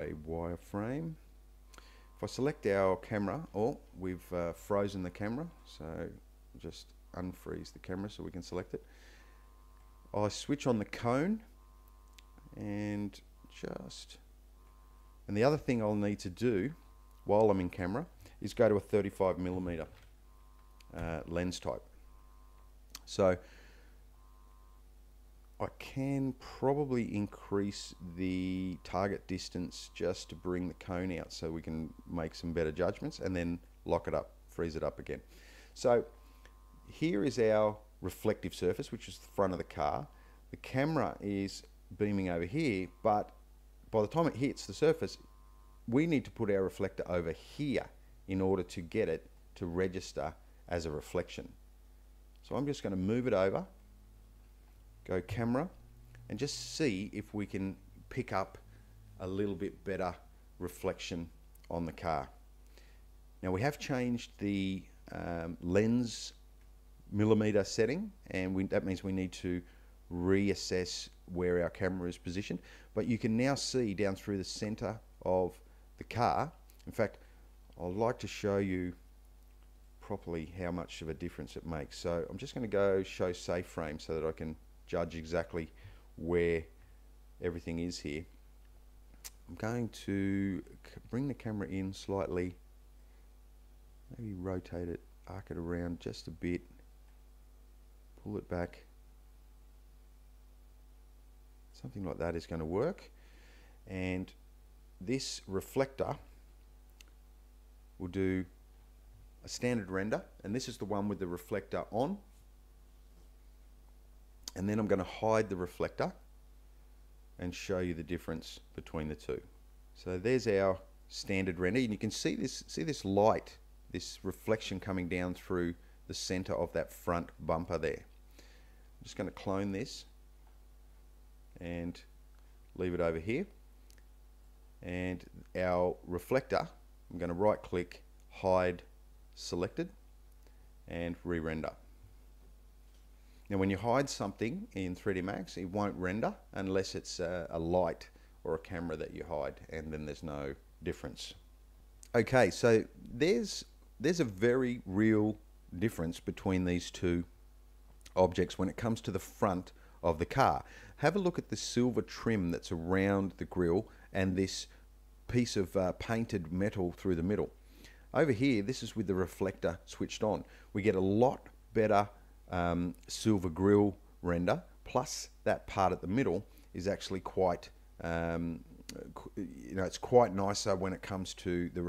a wireframe. If I select our camera, we've frozen the camera, so just unfreeze the camera so we can select it. I switch on the cone and the other thing I'll need to do while I'm in camera is go to a 35mm lens type. So I can probably increase the target distance just to bring the cone out so we can make some better judgments, and then lock it up, freeze it up again. So here is our reflective surface, which is the front of the car. The camera is beaming over here, but by the time it hits the surface, we need to put our reflector over here in order to get it to register as a reflection. So I'm just going to move it over, go camera, and just see if we can pick up a little bit better reflection on the car. Now we have changed the lens millimeter setting, and that means we need to reassess where our camera is positioned, but you can now see down through the center of the car. In fact, I'd like to show you properly how much of a difference it makes. So I'm just going to go show safe frame so that I can judge exactly where everything is here. I'm going to bring the camera in slightly, maybe rotate it, arc it around just a bit, pull it back. Something like that is going to work, and this reflector will do a standard render, and this is the one with the reflector on, and then I'm going to hide the reflector and show you the difference between the two. So there's our standard render, and you can see this light, this reflection coming down through the center of that front bumper there. I'm just going to clone this and leave it over here, and our reflector, I'm going to right click, hide selected, and re-render. Now when you hide something in 3D Max, it won't render unless it's a light or a camera that you hide, and then there's no difference. Okay, so there's a very real difference between these two objects when it comes to the front of the car. Have a look at the silver trim that's around the grille and this piece of painted metal through the middle. Over here, this is with the reflector switched on. We get a lot better silver grille render, plus that part at the middle is actually quite, it's quite nicer when it comes to the